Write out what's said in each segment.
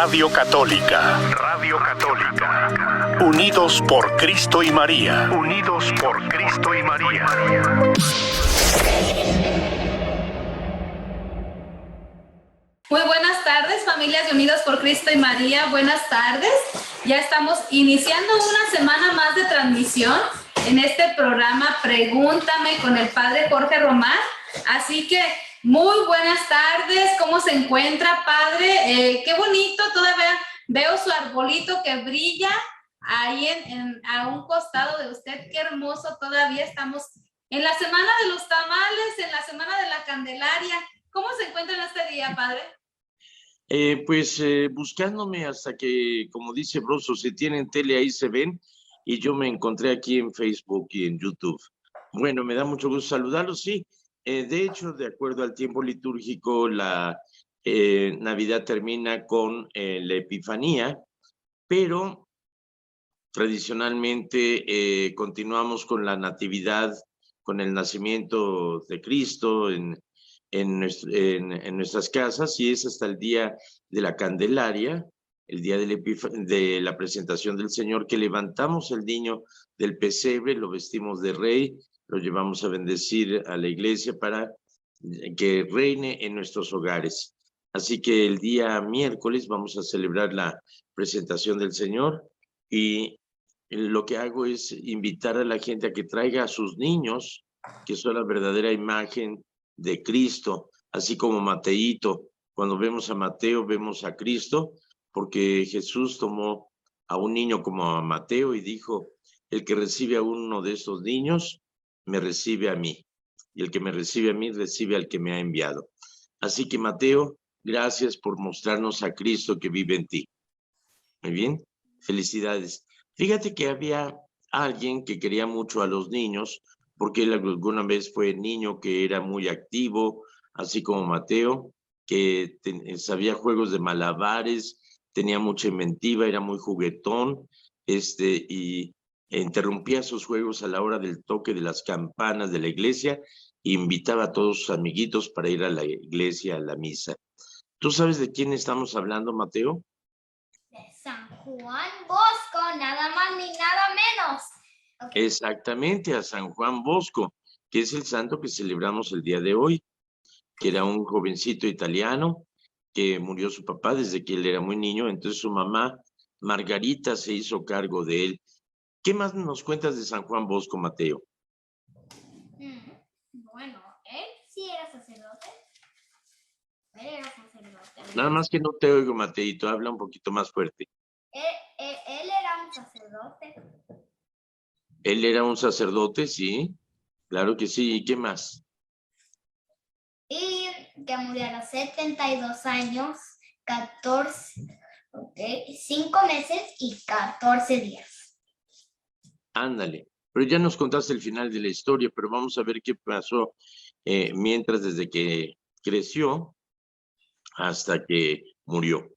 Radio Católica. Radio Católica. Unidos por Cristo y María. Unidos por Cristo y María. Muy buenas tardes, familias de Unidos por Cristo y María. Buenas tardes. Ya estamos iniciando una semana más de transmisión en este programa Pregúntame con el Padre Jorge Román. Así que muy buenas tardes. ¿Cómo se encuentra, Padre? Qué bonito. Todavía veo su arbolito que brilla ahí a un costado de usted. Qué hermoso. Todavía estamos en la semana de los tamales, en la semana de la Candelaria. ¿Cómo se encuentra en este día, Padre? Buscándome hasta que, como dice Broso, si tienen tele ahí se ven, y yo me encontré aquí en Facebook y en YouTube. Bueno, me da mucho gusto saludarlos, sí. De hecho, de acuerdo al tiempo litúrgico, la Navidad termina con la Epifanía, pero tradicionalmente continuamos con la Natividad, con el nacimiento de Cristo en nuestras casas, y es hasta el día de la Candelaria, el día de la presentación del Señor, que levantamos el niño del pesebre, lo vestimos de rey, lo llevamos a bendecir a la iglesia para que reine en nuestros hogares. Así que el día miércoles vamos a celebrar la presentación del Señor, y lo que hago es invitar a la gente a que traiga a sus niños, que son la verdadera imagen de Cristo, así como Mateíto. Cuando vemos a Mateo, vemos a Cristo, porque Jesús tomó a un niño como a Mateo y dijo: el que recibe a uno de estos niños, me recibe a mí, y el que me recibe a mí, recibe al que me ha enviado. Así que, Mateo, gracias por mostrarnos a Cristo que vive en ti. Muy bien, felicidades. Fíjate que había alguien que quería mucho a los niños, porque él alguna vez fue niño que era muy activo, así como Mateo, que sabía juegos de malabares, tenía mucha inventiva, era muy juguetón, y interrumpía sus juegos a la hora del toque de las campanas de la iglesia e invitaba a todos sus amiguitos para ir a la iglesia, a la misa. ¿Tú sabes de quién estamos hablando, Mateo? De San Juan Bosco, nada más ni nada menos. Okay. Exactamente, a San Juan Bosco, que es el santo que celebramos el día de hoy, que era un jovencito italiano que murió su papá desde que él era muy niño, entonces su mamá, Margarita, se hizo cargo de él. ¿Qué más nos cuentas de San Juan Bosco, Mateo? Bueno, él sí era sacerdote. Él era sacerdote. Nada más que no te oigo, Mateito, habla un poquito más fuerte. Él era un sacerdote. Él era un sacerdote, sí, claro que sí. ¿Y qué más? Y que murió a los 72 años, 5 meses y 14 días. Ándale, pero ya nos contaste el final de la historia, pero vamos a ver qué pasó mientras, desde que creció hasta que murió.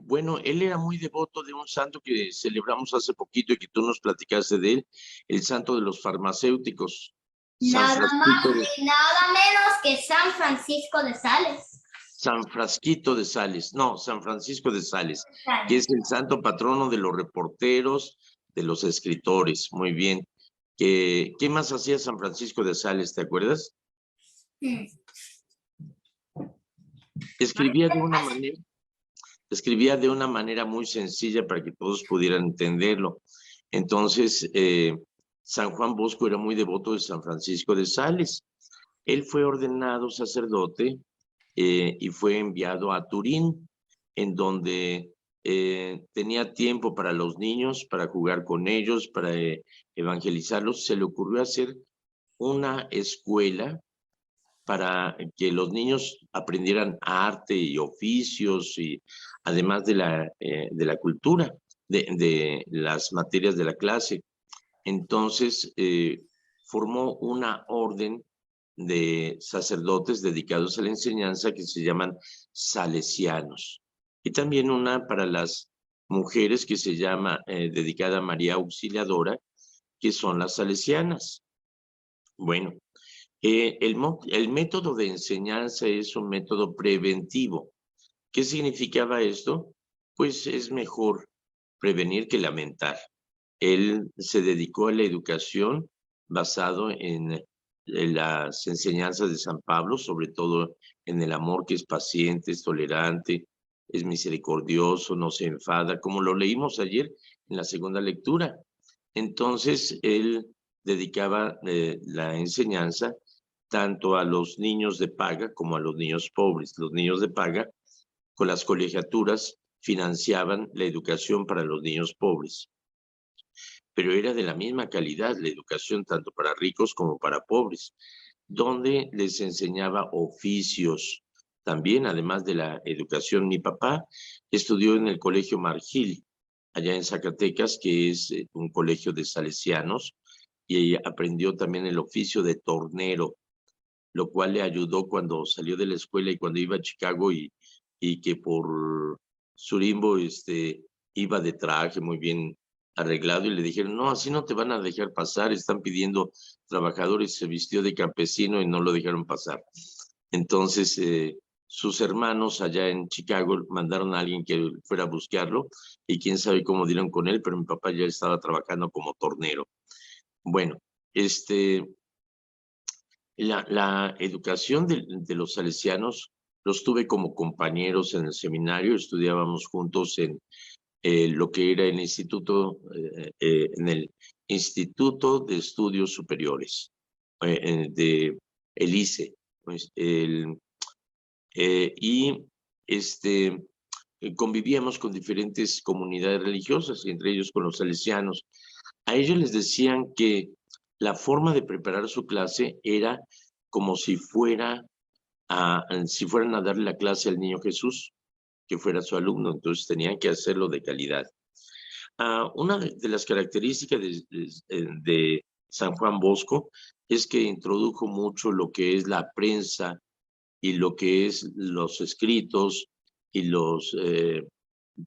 Bueno, él era muy devoto de un santo que celebramos hace poquito y que tú nos platicaste de él, el santo de los farmacéuticos. Nada más y nada menos que San Francisco de Sales. San Francisco de Sales, no, San Francisco de Sales, que es el santo patrono de los reporteros, de los escritores. Muy bien. ¿Qué más hacía San Francisco de Sales, te acuerdas? Escribía de una manera muy sencilla para que todos pudieran entenderlo. Entonces, San Juan Bosco era muy devoto de San Francisco de Sales. Él fue ordenado sacerdote y fue enviado a Turín, en donde tenía tiempo para los niños, para jugar con ellos, para evangelizarlos. Se le ocurrió hacer una escuela para que los niños aprendieran arte y oficios, y además de la cultura, de las materias de la clase. Entonces, formó una orden de sacerdotes dedicados a la enseñanza que se llaman salesianos, y también una para las mujeres que se llama dedicada a María Auxiliadora, que son las salesianas. Bueno, el método de enseñanza es un método preventivo. ¿Qué significaba esto? pues es mejor prevenir que lamentar. Él se dedicó a la educación basado en las enseñanzas de San Pablo, sobre todo en el amor, que es paciente, es tolerante, es misericordioso, no se enfada, como lo leímos ayer en la segunda lectura. Entonces, él dedicaba la enseñanza tanto a los niños de paga como a los niños pobres. Los niños de paga, con las colegiaturas, financiaban la educación para los niños pobres. Pero era de la misma calidad la educación tanto para ricos como para pobres, donde les enseñaba oficios. También, además de la educación, mi papá estudió en el Colegio Margil, allá en Zacatecas, que es un colegio de salesianos, y aprendió también el oficio de tornero, lo cual le ayudó cuando salió de la escuela y cuando iba a Chicago y que por Surimbo iba de traje muy bien arreglado y le dijeron, no, así no te van a dejar pasar, están pidiendo trabajadores, se vistió de campesino y no lo dejaron pasar. Entonces, sus hermanos allá en Chicago mandaron a alguien que fuera a buscarlo y quién sabe cómo dieron con él, pero mi papá ya estaba trabajando como tornero. Bueno, la educación de los salesianos los tuve como compañeros en el seminario, estudiábamos juntos en lo que era el instituto, en el Instituto de Estudios Superiores, de el ICE, pues, convivíamos con diferentes comunidades religiosas, entre ellos con los salesianos. A ellos les decían que la forma de preparar su clase era como si fueran a darle la clase al niño Jesús, que fuera su alumno, entonces tenían que hacerlo de calidad. Una de las características de San Juan Bosco es que introdujo mucho lo que es la prensa y lo que es los escritos y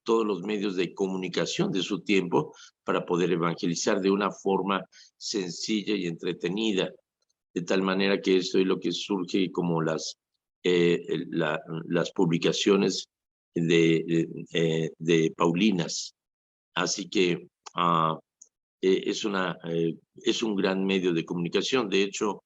todos los medios de comunicación de su tiempo para poder evangelizar de una forma sencilla y entretenida, de tal manera que esto es lo que surge como las publicaciones de Paulinas. Así que es un gran medio de comunicación. De hecho,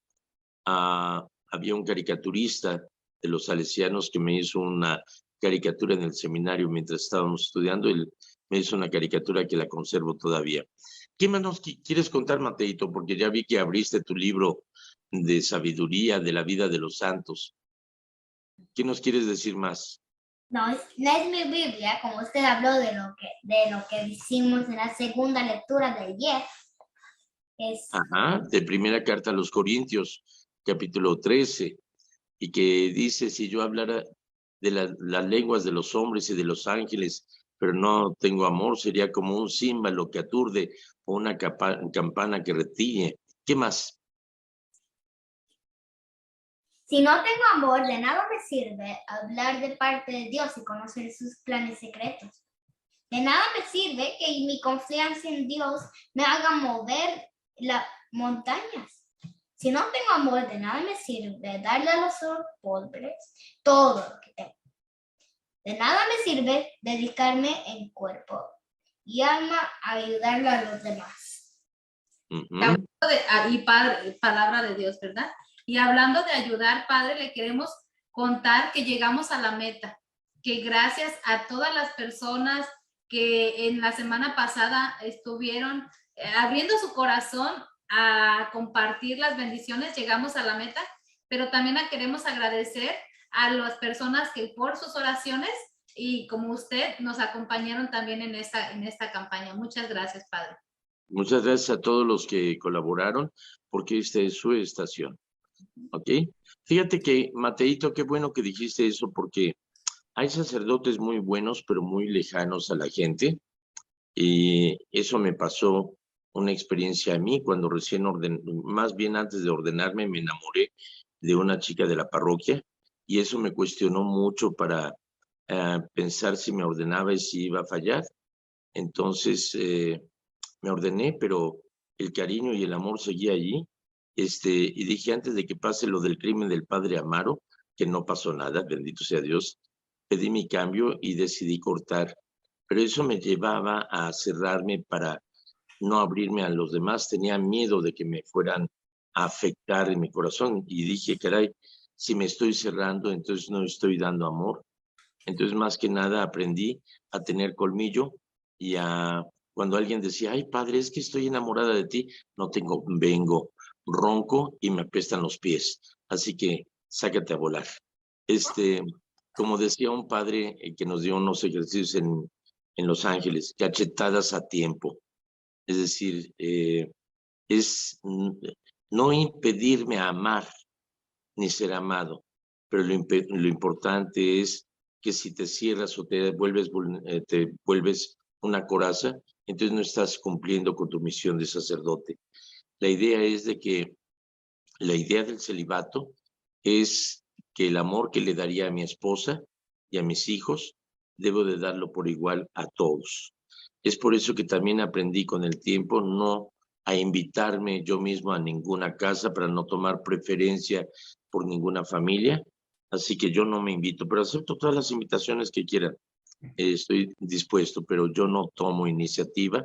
había un caricaturista de los salesianos que me hizo una caricatura en el seminario mientras estábamos estudiando. Él me hizo una caricatura que la conservo todavía. ¿Qué más nos quieres contar, Mateito? Porque ya vi que abriste tu libro de sabiduría de la vida de los santos. ¿Qué nos quieres decir más? No es mi Biblia, como usted habló de lo que hicimos en la segunda lectura del 10. De primera carta a los Corintios, capítulo 13, y que dice, si yo hablara de las lenguas de los hombres y de los ángeles, pero no tengo amor, sería como un címbalo que aturde o una campana que retiñe. ¿Qué más? Si no tengo amor, de nada me sirve hablar de parte de Dios y conocer sus planes secretos. De nada me sirve que mi confianza en Dios me haga mover las montañas. Si no tengo amor, de nada me sirve darle a los pobres todo lo que tengo. De nada me sirve dedicarme en cuerpo y alma a ayudarle a los demás. Y Padre, palabra de Dios, ¿verdad? Y hablando de ayudar, Padre, le queremos contar que llegamos a la meta, que gracias a todas las personas que en la semana pasada estuvieron abriendo su corazón a compartir las bendiciones, llegamos a la meta, pero también queremos agradecer a las personas que por sus oraciones y como usted nos acompañaron también en esta campaña. Muchas gracias, Padre. Muchas gracias a todos los que colaboraron, porque esta es su estación. ¿Ok? Fíjate que, Mateito, qué bueno que dijiste eso, porque hay sacerdotes muy buenos, pero muy lejanos a la gente, y eso me pasó una experiencia a mí cuando recién más bien antes de ordenarme, me enamoré de una chica de la parroquia, y eso me cuestionó mucho para pensar si me ordenaba y si iba a fallar. Entonces me ordené, pero el cariño y el amor seguía allí. Y dije, antes de que pase lo del crimen del padre Amaro, que no pasó nada, bendito sea Dios, pedí mi cambio y decidí cortar pero eso me llevaba a cerrarme para no abrirme a los demás. Tenía miedo de que me fueran a afectar en mi corazón y dije, caray, si me estoy cerrando, entonces no estoy dando amor. Entonces, más que nada, aprendí a tener colmillo y cuando alguien decía, ay, padre, es que estoy enamorada de ti, vengo, ronco y me apestan los pies. Así que sácate a volar. Como decía un padre que nos dio unos ejercicios en Los Ángeles, cachetadas a tiempo. Es decir, no impedirme amar ni ser amado, pero lo importante es que si te cierras o te vuelves una coraza, entonces no estás cumpliendo con tu misión de sacerdote. La idea del celibato es que el amor que le daría a mi esposa y a mis hijos, debo de darlo por igual a todos. Es por eso que también aprendí con el tiempo no a invitarme yo mismo a ninguna casa para no tomar preferencia por ninguna familia. Así que yo no me invito, pero acepto todas las invitaciones que quieran. Estoy dispuesto, pero yo no tomo iniciativa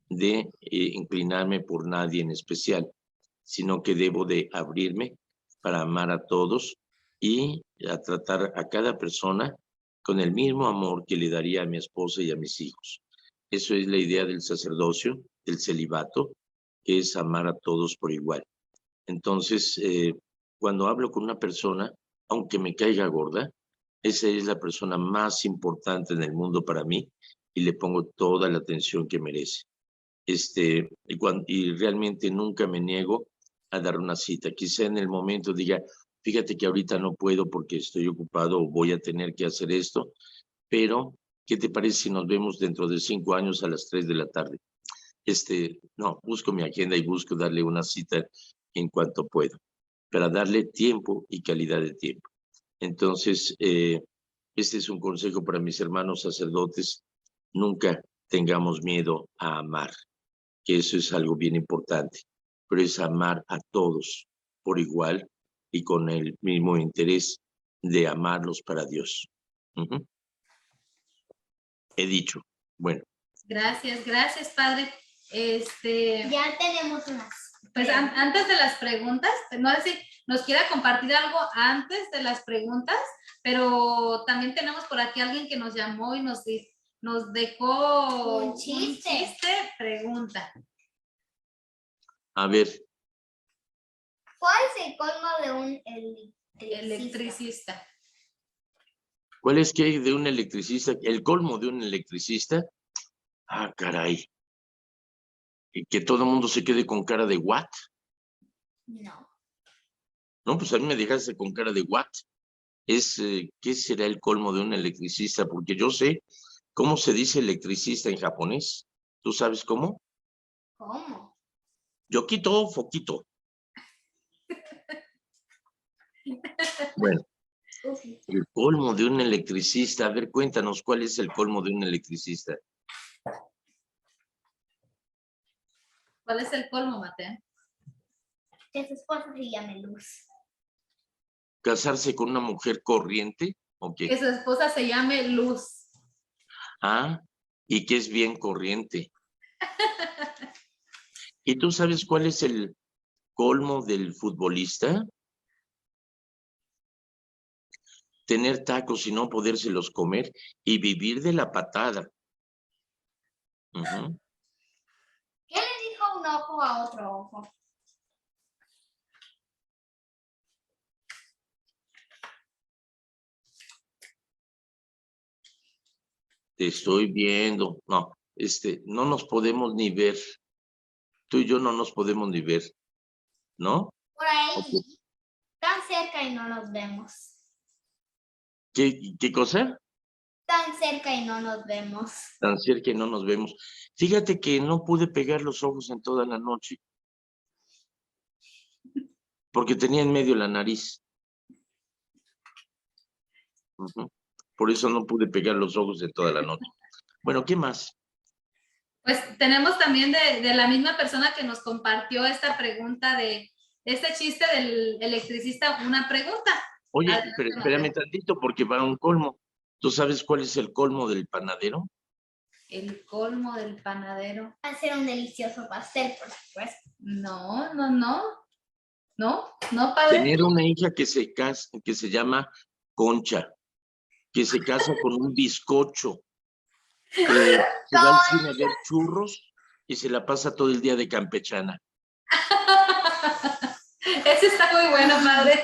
de inclinarme por nadie en especial, sino que debo de abrirme para amar a todos y a tratar a cada persona con el mismo amor que le daría a mi esposa y a mis hijos. Eso es la idea del sacerdocio, del celibato, que es amar a todos por igual. Entonces, cuando hablo con una persona, aunque me caiga gorda, esa es la persona más importante en el mundo para mí y le pongo toda la atención que merece. Y realmente nunca me niego a dar una cita. Quizá en el momento diga, fíjate que ahorita no puedo porque estoy ocupado o voy a tener que hacer esto, pero ¿qué te parece si nos vemos dentro de 5 años a las 3 de la tarde? No, busco mi agenda y busco darle una cita en cuanto puedo, para darle tiempo y calidad de tiempo. Entonces, este es un consejo para mis hermanos sacerdotes. Nunca tengamos miedo a amar, que eso es algo bien importante, pero es amar a todos por igual y con el mismo interés de amarlos para Dios. He dicho. Bueno. Gracias, padre. Ya tenemos unas. Pues antes de las preguntas, no sé si nos quiera compartir algo antes de las preguntas, pero también tenemos por aquí alguien que nos llamó y nos dejó un chiste. Pregunta. A ver. ¿Cuál es el colmo de un electricista? ¿Cuál es que de un electricista? El colmo de un electricista. Ah, caray. ¿Y que todo el mundo se quede con cara de what? No. No, pues a mí me dejaste con cara de what. ¿Qué será el colmo de un electricista? Porque yo sé cómo se dice electricista en japonés. ¿Tú sabes cómo? ¿Cómo? Yokito foquito. Bueno, el colmo de un electricista. A ver, cuéntanos, ¿cuál es el colmo de un electricista? ¿Cuál es el colmo, Mateo? Que su esposa se llame Luz. ¿Casarse con una mujer corriente? ¿O qué? Que su esposa se llame Luz. Ah, y que es bien corriente. ¿Y tú sabes cuál es el colmo del futbolista? Tener tacos y no podérselos comer y vivir de la patada. ¿Qué le dijo un ojo a otro ojo? Te estoy viendo. No, no nos podemos ni ver. Tú y yo no nos podemos ni ver, ¿no? Por ahí, okay. Tan cerca y no nos vemos. ¿Qué cosa? Tan cerca y no nos vemos. Tan cerca y no nos vemos. Fíjate que no pude pegar los ojos en toda la noche. Porque tenía en medio la nariz. Por eso no pude pegar los ojos en toda la noche. Bueno, ¿qué más? Pues tenemos también de la misma persona que nos compartió esta pregunta de este chiste del electricista, una pregunta. Oye, espérame tantito porque va a un colmo. ¿Tú sabes cuál es el colmo del panadero? El colmo del panadero. Hacer un delicioso pastel, por supuesto. No, no, no. No, padre. Tener una hija que se casa, que se llama Concha, que se casa con un bizcocho, que se va al cine a ver churros y se la pasa todo el día de campechana. Ese está muy bueno, padre.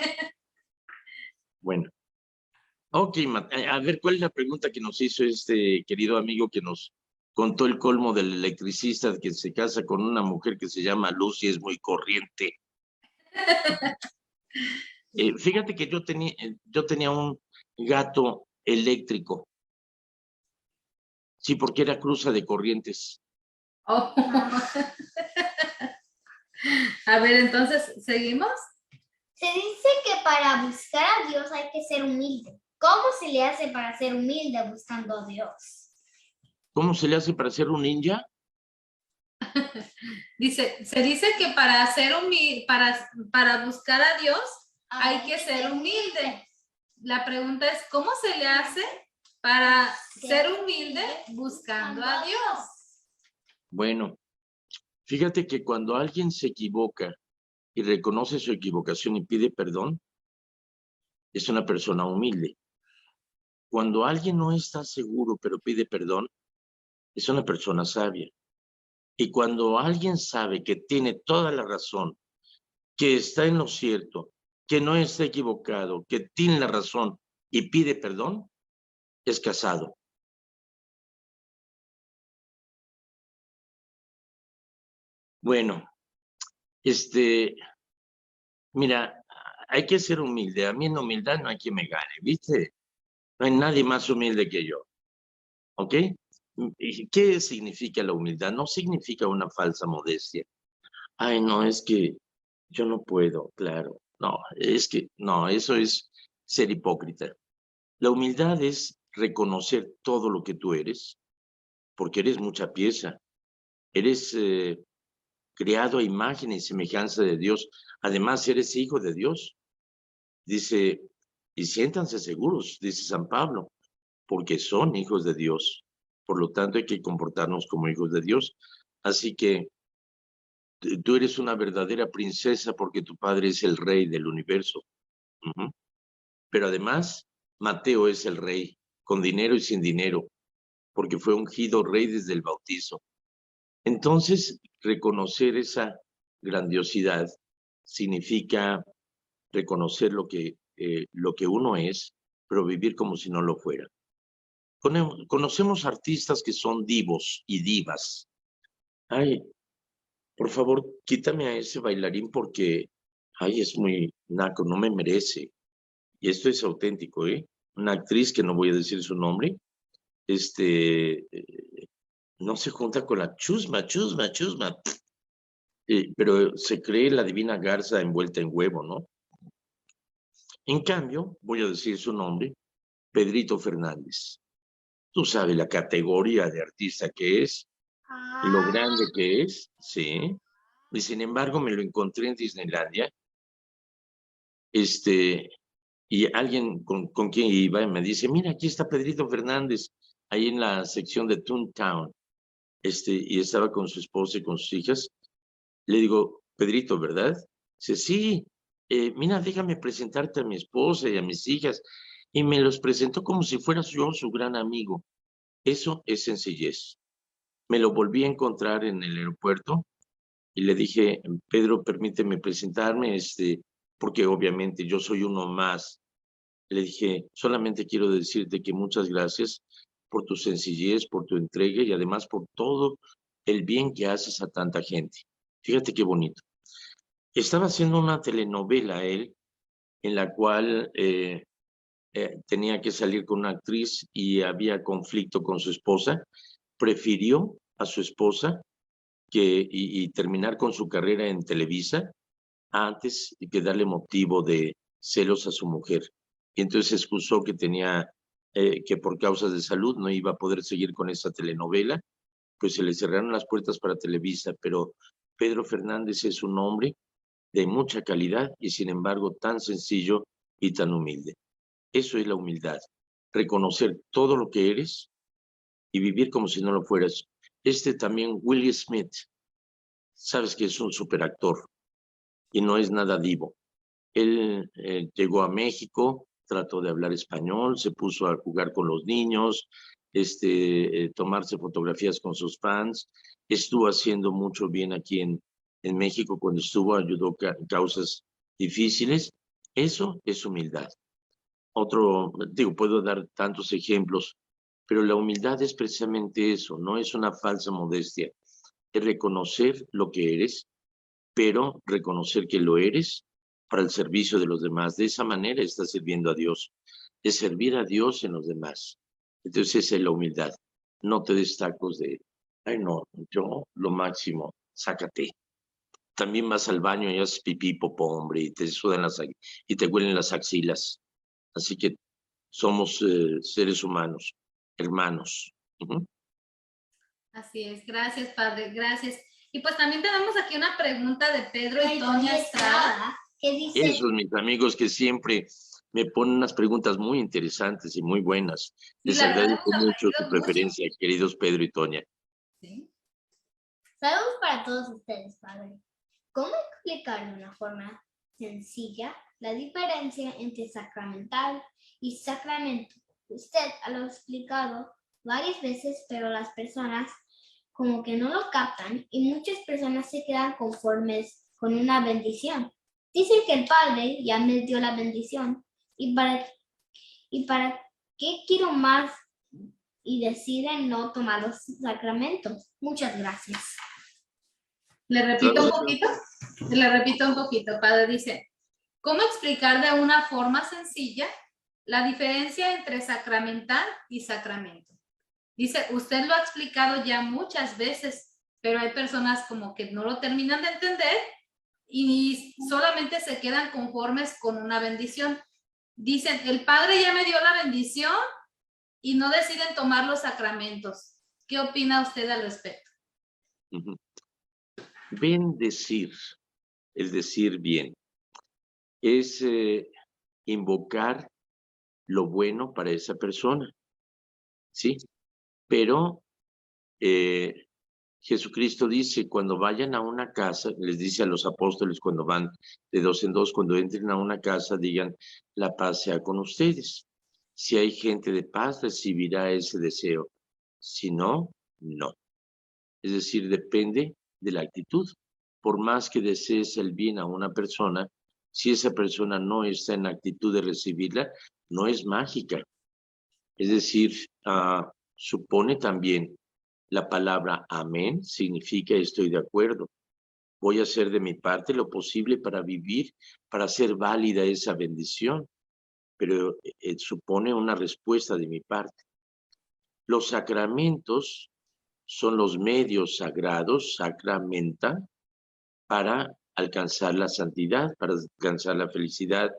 Bueno. Ok, a ver, ¿cuál es la pregunta que nos hizo este querido amigo que nos contó el colmo del electricista que se casa con una mujer que se llama Lucy, es muy corriente? Fíjate que yo tenía un gato eléctrico. Sí, porque era cruza de corrientes. Oh. A ver, entonces, ¿seguimos? Se dice que para buscar a Dios hay que ser humilde. ¿Cómo se le hace para ser humilde buscando a Dios? ¿Cómo se le hace para ser un ninja? Se dice que para buscar a Dios hay que ser humilde. La pregunta es, ¿cómo se le hace para ser humilde buscando a Dios? Bueno, fíjate que cuando alguien se equivoca y reconoce su equivocación y pide perdón, es una persona humilde. Cuando alguien no está seguro pero pide perdón, es una persona sabia. Y cuando alguien sabe que tiene toda la razón, que está en lo cierto, que no está equivocado, que tiene la razón y pide perdón, es casado. Bueno, mira, hay que ser humilde. A mí en humildad no hay quien me gane, ¿viste? No hay nadie más humilde que yo. ¿Ok? ¿Y qué significa la humildad? No significa una falsa modestia. Ay, no, es que yo no puedo, claro. No, es que, no, eso es ser hipócrita. La humildad es reconocer todo lo que tú eres, porque eres mucha pieza. Eres creado a imagen y semejanza de Dios. Además, eres hijo de Dios. Dice, y siéntanse seguros, dice San Pablo, porque son hijos de Dios. Por lo tanto, hay que comportarnos como hijos de Dios. Así que tú eres una verdadera princesa porque tu padre es el rey del universo. Pero además, Mateo es el rey, con dinero y sin dinero, porque fue ungido rey desde el bautizo. Entonces, reconocer esa grandiosidad significa reconocer lo que uno es, pero vivir como si no lo fuera. Conocemos artistas que son divos y divas. Ay, por favor, quítame a ese bailarín porque, ay, es muy naco, no me merece. Y esto es auténtico, ¿eh? Una actriz que no voy a decir su nombre, no se junta con la chusma, pero se cree la divina garza envuelta en huevo, ¿no? En cambio, voy a decir su nombre, Pedrito Fernández. Tú sabes la categoría de artista que es, lo grande que es, sí. Y sin embargo, me lo encontré en Disneylandia. Y alguien con quien iba y me dice, mira, aquí está Pedrito Fernández, ahí en la sección de Toontown. Y estaba con su esposa y con sus hijas. Le digo, Pedrito, ¿verdad? Dice, sí, mira, déjame presentarte a mi esposa y a mis hijas. Y me los presentó como si fuera yo su gran amigo. Eso es sencillez. Me lo volví a encontrar en el aeropuerto y le dije, Pedro, permíteme presentarme, porque obviamente yo soy uno más. Le dije, solamente quiero decirte que muchas gracias por tu sencillez, por tu entrega y además por todo el bien que haces a tanta gente. Fíjate qué bonito. Estaba haciendo una telenovela él, en la cual tenía que salir con una actriz y había conflicto con su esposa. Prefirió a su esposa y terminar con su carrera en Televisa antes que darle motivo de celos a su mujer. Y entonces excusó que que por causas de salud no iba a poder seguir con esa telenovela, pues se le cerraron las puertas para Televisa, pero Pedro Fernández es un hombre de mucha calidad y sin embargo tan sencillo y tan humilde. Eso es la humildad, reconocer todo lo que eres, y vivir como si no lo fueras. También, Will Smith, sabes que es un superactor y no es nada divo. Él llegó a México, trató de hablar español, se puso a jugar con los niños, tomarse fotografías con sus fans, estuvo haciendo mucho bien aquí en México cuando estuvo, ayudó causas difíciles. Eso es humildad. Puedo dar tantos ejemplos, pero la humildad es precisamente eso, no es una falsa modestia, es reconocer lo que eres, pero reconocer que lo eres para el servicio de los demás. De esa manera estás sirviendo a Dios, es servir a Dios en los demás. Entonces esa es la humildad. No te des tacos de, ay no, yo lo máximo, sácate. También vas al baño y haces pipí, popó, hombre, y te sudan y te huelen las axilas. Así que somos seres humanos, hermanos. Así es, gracias, Padre, gracias. Y pues también tenemos aquí una pregunta de Pedro y Toña Estrada. ¿Qué dice? Esos mis amigos que siempre me ponen unas preguntas muy interesantes y muy buenas. Les agradezco mucho su preferencia, queridos Pedro y Toña. ¿Sí? Saludos para todos ustedes, Padre. ¿Cómo explicar de una forma sencilla la diferencia entre sacramental y sacramento? Usted lo ha explicado varias veces, pero las personas como que no lo captan y muchas personas se quedan conformes con una bendición. Dicen que el Padre ya me dio la bendición y para qué quiero más y deciden no tomar los sacramentos. Muchas gracias. Le repito un poquito. Padre dice, ¿cómo explicar de una forma sencilla la diferencia entre sacramental y sacramento? Dice, usted lo ha explicado ya muchas veces, pero hay personas como que no lo terminan de entender y solamente se quedan conformes con una bendición. Dicen, el Padre ya me dio la bendición y no deciden tomar los sacramentos. ¿Qué opina usted al respecto? Bendecir, el decir bien, es invocar lo bueno para esa persona, ¿sí? Pero Jesucristo dice, cuando vayan a una casa, les dice a los apóstoles cuando van de dos en dos, cuando entren a una casa, digan, la paz sea con ustedes. Si hay gente de paz, recibirá ese deseo. Si no, no. Es decir, depende de la actitud. Por más que desees el bien a una persona, si esa persona no está en actitud de recibirla, no es mágica. Es decir, supone también la palabra amén, significa estoy de acuerdo. Voy a hacer de mi parte lo posible para vivir, para hacer válida esa bendición, pero supone una respuesta de mi parte. Los sacramentos son los medios sagrados, sacramenta, para alcanzar la santidad, para alcanzar la felicidad.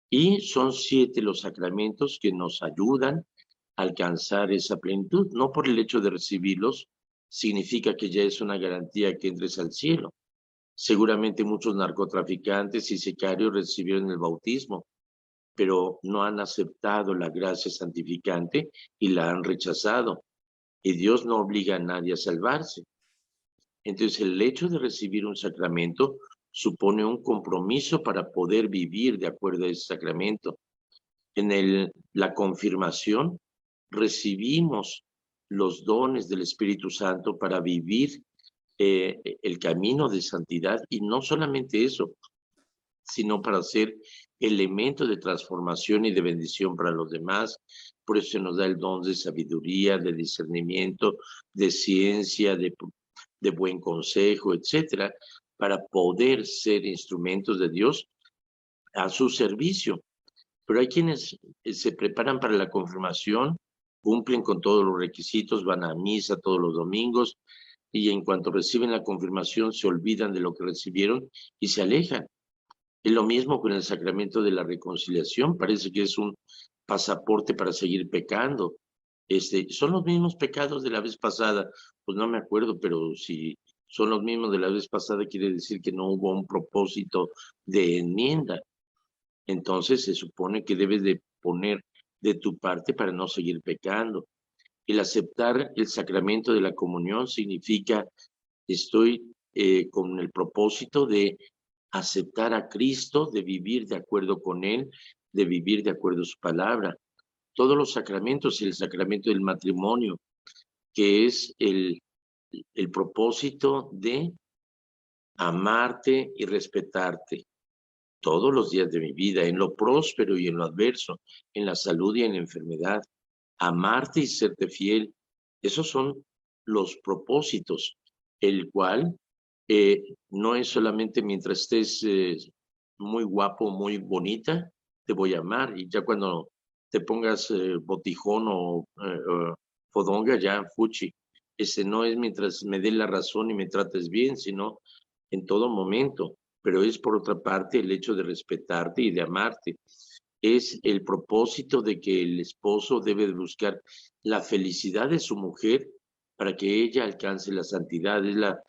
Y son 7 los sacramentos que nos ayudan a alcanzar esa plenitud. No por el hecho de recibirlos, significa que ya es una garantía que entres al cielo. Seguramente muchos narcotraficantes y sicarios recibieron el bautismo, pero no han aceptado la gracia santificante y la han rechazado. Y Dios no obliga a nadie a salvarse. Entonces, el hecho de recibir un sacramento supone un compromiso para poder vivir de acuerdo a ese sacramento. En la confirmación, recibimos los dones del Espíritu Santo para vivir el camino de santidad, y no solamente eso, sino para ser elemento de transformación y de bendición para los demás. Por eso se nos da el don de sabiduría, de discernimiento, de ciencia, de buen consejo, etcétera, para poder ser instrumentos de Dios a su servicio. Pero hay quienes se preparan para la confirmación, cumplen con todos los requisitos, van a misa todos los domingos, y en cuanto reciben la confirmación se olvidan de lo que recibieron y se alejan. Es lo mismo con el sacramento de la reconciliación, parece que es un pasaporte para seguir pecando. ¿Son los mismos pecados de la vez pasada? Pues no me acuerdo, pero si son los mismos de la vez pasada, quiere decir que no hubo un propósito de enmienda. Entonces se supone que debes de poner de tu parte para no seguir pecando. El aceptar el sacramento de la comunión significa estoy con el propósito de aceptar a Cristo, de vivir de acuerdo con Él, de vivir de acuerdo a su palabra. Todos los sacramentos, el sacramento del matrimonio, que es el propósito de amarte y respetarte todos los días de mi vida, en lo próspero y en lo adverso, en la salud y en la enfermedad. Amarte y serte fiel. Esos son los propósitos, el cual no es solamente mientras estés muy guapo, muy bonita, te voy a amar, y ya cuando te pongas botijón o fodonga, ya fuchi. Ese no es mientras me dé la razón y me trates bien, sino en todo momento. Pero es por otra parte el hecho de respetarte y de amarte. Es el propósito de que el esposo debe de buscar la felicidad de su mujer para que ella alcance la santidad. Es la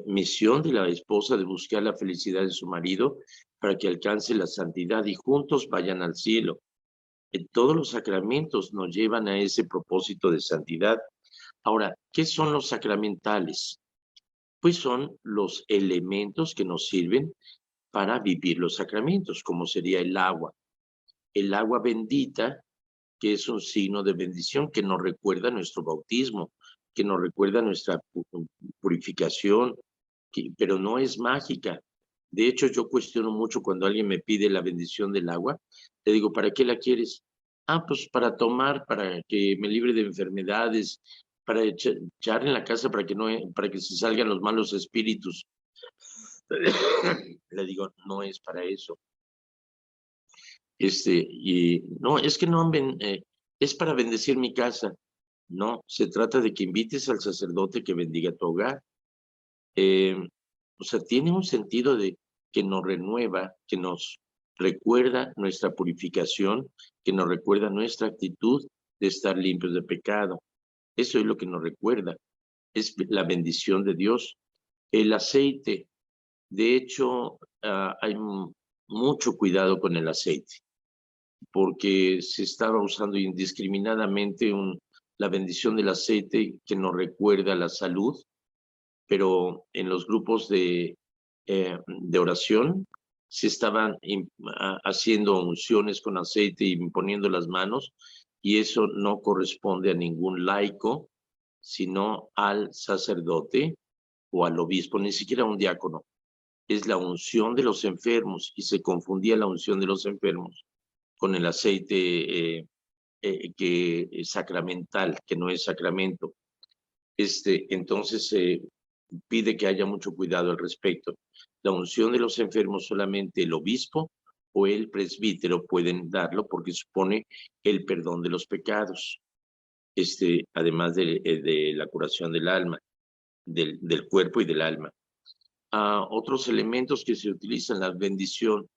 misión de la esposa de buscar la felicidad de su marido para que alcance la santidad y juntos vayan al cielo. Todos los sacramentos nos llevan a ese propósito de santidad. Ahora, ¿qué son los sacramentales? Pues son los elementos que nos sirven para vivir los sacramentos, como sería el agua. El agua bendita, que es un signo de bendición que nos recuerda nuestro bautismo, que nos recuerda nuestra purificación, pero no es mágica. De hecho, yo cuestiono mucho cuando alguien me pide la bendición del agua. Le digo, ¿para qué la quieres? Ah, pues para tomar, para que me libre de enfermedades, para echar en la casa para que se salgan los malos espíritus. Le digo, no es para eso. Y no, es que no, es para bendecir mi casa. No, se trata de que invites al sacerdote que bendiga tu hogar. O sea, tiene un sentido de que nos renueva, que nos recuerda nuestra purificación, que nos recuerda nuestra actitud de estar limpios de pecado. Eso es lo que nos recuerda, es la bendición de Dios. El aceite, de hecho, hay mucho cuidado con el aceite, porque se estaba usando indiscriminadamente la bendición del aceite que nos recuerda la salud, pero en los grupos de oración se estaban haciendo unciones con aceite y imponiendo las manos, y eso no corresponde a ningún laico, sino al sacerdote o al obispo, ni siquiera a un diácono. Es la unción de los enfermos, y se confundía la unción de los enfermos con el aceite que es sacramental, que no es sacramento. Entonces pide que haya mucho cuidado al respecto. La unción de los enfermos solamente el obispo o el presbítero pueden darlo, porque supone el perdón de los pecados, además de la curación del alma, del cuerpo y del alma. Otros elementos que se utilizan en la bendición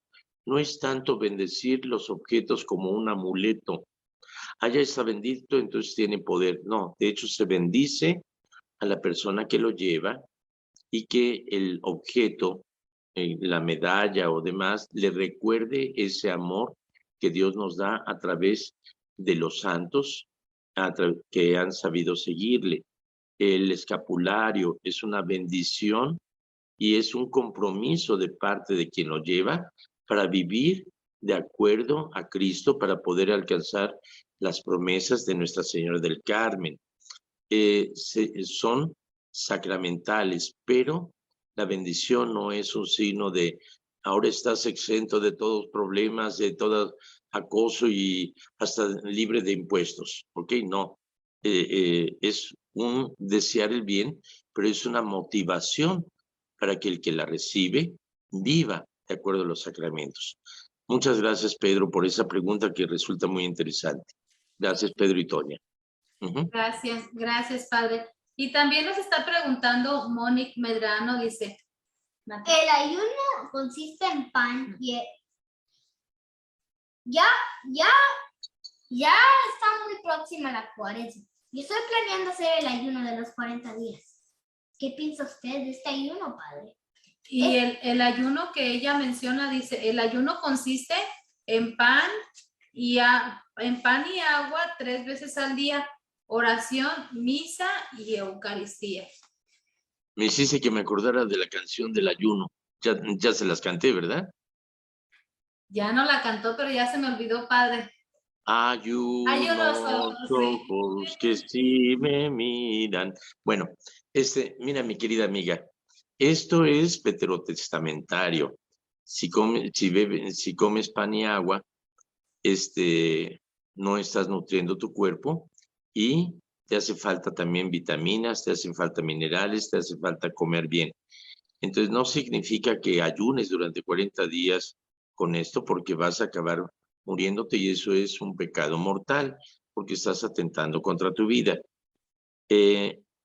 no es tanto bendecir los objetos como un amuleto. Ya está bendito, entonces tiene poder. No, de hecho se bendice a la persona que lo lleva, y que el objeto, la medalla o demás, le recuerde ese amor que Dios nos da a través de los santos que han sabido seguirle. El escapulario es una bendición y es un compromiso de parte de quien lo lleva para vivir de acuerdo a Cristo, para poder alcanzar las promesas de Nuestra Señora del Carmen. Son sacramentales, pero la bendición no es un signo de ahora estás exento de todos problemas, de todo acoso y hasta libre de impuestos, ¿ok? No, es un desear el bien, pero es una motivación para que el que la recibe viva de acuerdo a los sacramentos. Muchas gracias, Pedro, por esa pregunta que resulta muy interesante. Gracias, Pedro y Toña. Gracias, padre. Y también nos está preguntando Mónica Medrano, dice. El ayuno consiste en pan y ya está muy próxima la Cuaresma. Yo estoy planeando hacer el ayuno de los 40 días. ¿Qué piensa usted de este ayuno, padre? Y el ayuno que ella menciona, dice, el ayuno consiste en pan y agua 3 veces al día. oración, misa y Eucaristía. Me hiciste que me acordara de la canción del ayuno. Ya se las canté, ¿verdad? Ya no la cantó, pero ya se me olvidó, padre. Ayunos ojos que sí me miran. Bueno, mira, mi querida amiga, esto es veterotestamentario. Si comes pan y agua, no estás nutriendo tu cuerpo y te hace falta también vitaminas, te hacen falta minerales, te hace falta comer bien. Entonces no significa que ayunes durante 40 días con esto porque vas a acabar muriéndote y eso es un pecado mortal porque estás atentando contra tu vida.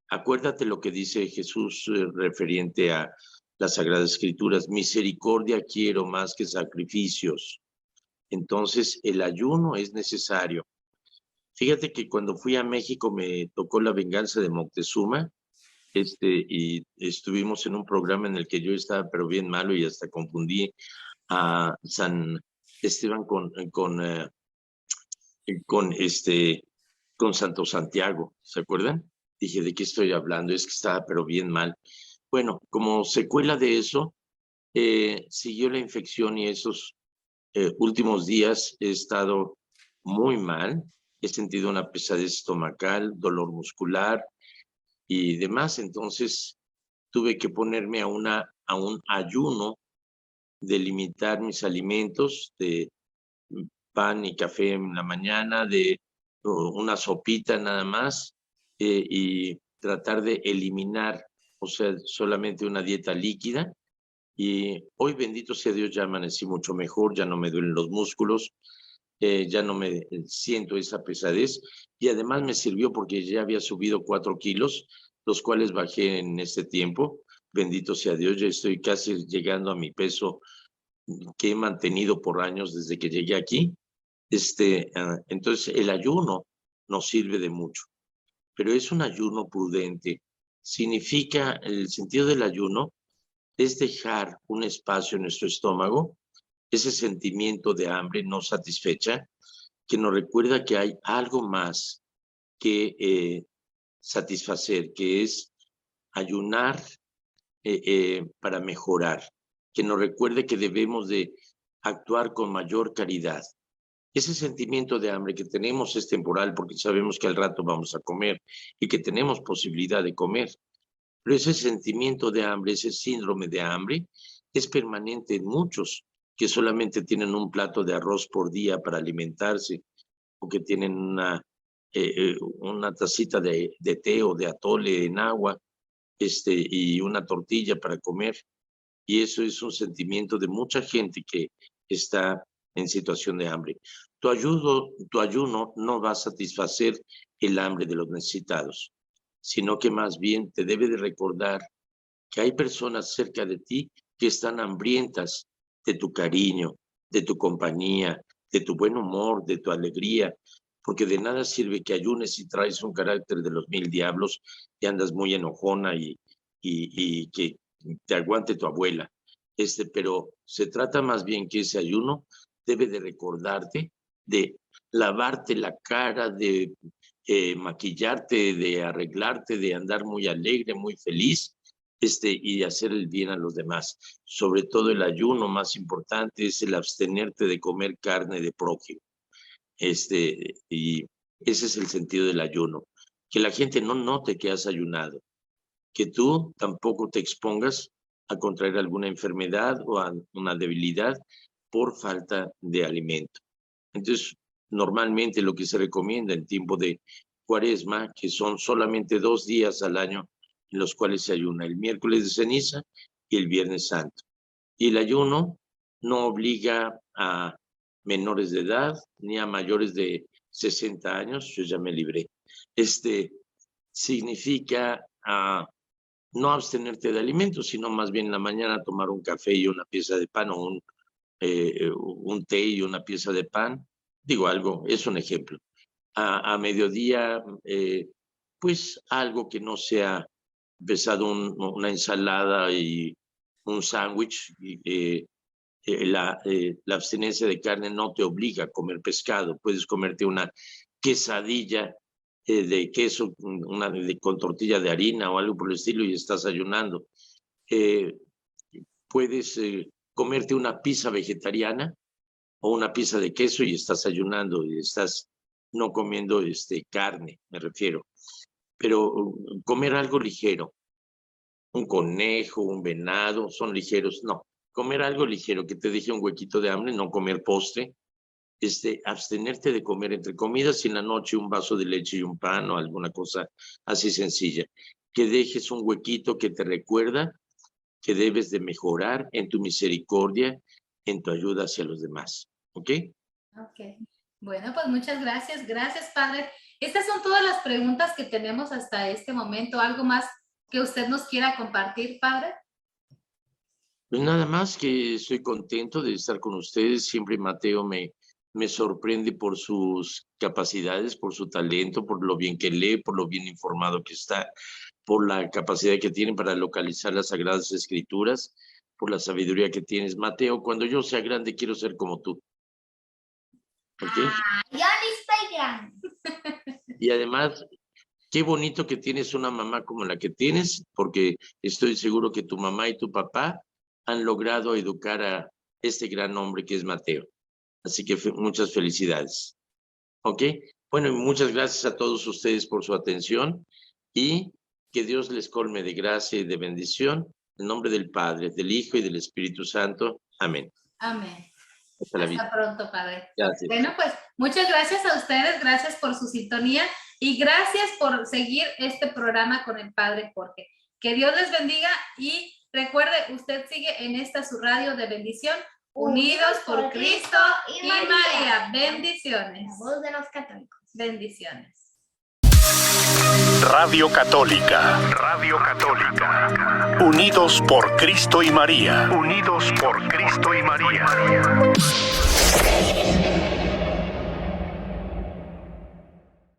Acuérdate lo que dice Jesús referente a las Sagradas Escrituras: misericordia quiero más que sacrificios. Entonces el ayuno es necesario. Fíjate que cuando fui a México me tocó La venganza de Moctezuma, y estuvimos en un programa en el que yo estaba pero bien malo y hasta confundí a San Esteban con Santo Santiago, ¿se acuerdan? Dije, ¿de qué estoy hablando? Es que estaba pero bien mal. Bueno, como secuela de eso, siguió la infección y esos últimos días he estado muy mal. He sentido una pesadez estomacal, dolor muscular y demás. Entonces tuve que ponerme a un ayuno de limitar mis alimentos, de pan y café en la mañana, de una sopita nada más, y tratar de eliminar, o sea, solamente una dieta líquida. Y hoy, bendito sea Dios, ya amanecí mucho mejor, ya no me duelen los músculos, ya no me siento esa pesadez, y además me sirvió porque ya había subido 4 kilos, los cuales bajé en este tiempo. Bendito sea Dios, ya estoy casi llegando a mi peso que he mantenido por años desde que llegué aquí. Entonces el ayuno nos sirve de mucho, pero es un ayuno prudente. Significa, el sentido del ayuno es dejar un espacio en nuestro estómago, ese sentimiento de hambre no satisfecha, que nos recuerda que hay algo más que satisfacer, que es ayunar para mejorar, que nos recuerde que debemos de actuar con mayor caridad. Ese sentimiento de hambre que tenemos es temporal porque sabemos que al rato vamos a comer y que tenemos posibilidad de comer. Pero ese sentimiento de hambre, ese síndrome de hambre, es permanente en muchos que solamente tienen un plato de arroz por día para alimentarse, o que tienen una tacita de té o de atole en agua, y una tortilla para comer. Y eso es un sentimiento de mucha gente que está en situación de hambre. Tu ayuno no va a satisfacer el hambre de los necesitados, sino que más bien te debe de recordar que hay personas cerca de ti que están hambrientas de tu cariño, de tu compañía, de tu buen humor, de tu alegría, porque de nada sirve que ayunes y traes un carácter de los 1000 diablos y andas muy enojona y que te aguante tu abuela. Pero se trata más bien que ese ayuno debe de recordarte de lavarte la cara, de maquillarte, de arreglarte, de andar muy alegre, muy feliz, y de hacer el bien a los demás. Sobre todo el ayuno más importante es el abstenerte de comer carne de prójimo. Y ese es el sentido del ayuno. Que la gente no note que has ayunado, que tú tampoco te expongas a contraer alguna enfermedad o a una debilidad por falta de alimento. Entonces, normalmente lo que se recomienda en tiempo de Cuaresma, que son solamente 2 días al año en los cuales se ayuna, el miércoles de ceniza y el viernes santo. Y el ayuno no obliga a menores de edad ni a mayores de 60 años, yo ya me libré. Significa no abstenerte de alimentos, sino más bien en la mañana tomar un café y una pieza de pan, o un té y una pieza de pan. Digo algo, es un ejemplo. A mediodía, pues algo que no sea pesado, una ensalada y un sándwich. La abstinencia de carne no te obliga a comer pescado. Puedes comerte una quesadilla de queso, con tortilla de harina o algo por el estilo y estás ayunando. Puedes comerte una pizza vegetariana o una pizza de queso y estás ayunando y estás no comiendo carne, me refiero. Pero comer algo ligero, un conejo, un venado, son ligeros, no. Comer algo ligero que te deje un huequito de hambre, no comer postre. Abstenerte de comer entre comidas y en la noche un vaso de leche y un pan o alguna cosa así sencilla. Que dejes un huequito que te recuerda que debes de mejorar en tu misericordia, en tu ayuda hacia los demás. ¿Ok? Ok. Bueno, pues muchas gracias. Gracias, Padre. Estas son todas las preguntas que tenemos hasta este momento. ¿Algo más que usted nos quiera compartir, Padre? Pues nada más que estoy contento de estar con ustedes. Siempre Mateo me sorprende por sus capacidades, por su talento, por lo bien que lee, por lo bien informado que está, por la capacidad que tiene para localizar las Sagradas Escrituras, por la sabiduría que tienes. Mateo, cuando yo sea grande quiero ser como tú. ¿Okay? Yo ni estoy grande. Y además, qué bonito que tienes una mamá como la que tienes, porque estoy seguro que tu mamá y tu papá han logrado educar a este gran hombre que es Mateo. Así que muchas felicidades. ¿Ok? Bueno, y muchas gracias a todos ustedes por su atención y que Dios les colme de gracia y de bendición. En nombre del Padre, del Hijo y del Espíritu Santo. Amén. Amén. Hasta pronto, Padre. Gracias. Bueno, pues muchas gracias a ustedes, gracias por su sintonía y gracias por seguir este programa con el Padre Jorge. Que Dios les bendiga y recuerde, usted sigue en esta su radio de bendición, Unidos por Cristo y María. Bendiciones. La voz de los católicos. Bendiciones. Radio Católica. Radio Católica. Unidos por Cristo y María. Unidos por Cristo y María.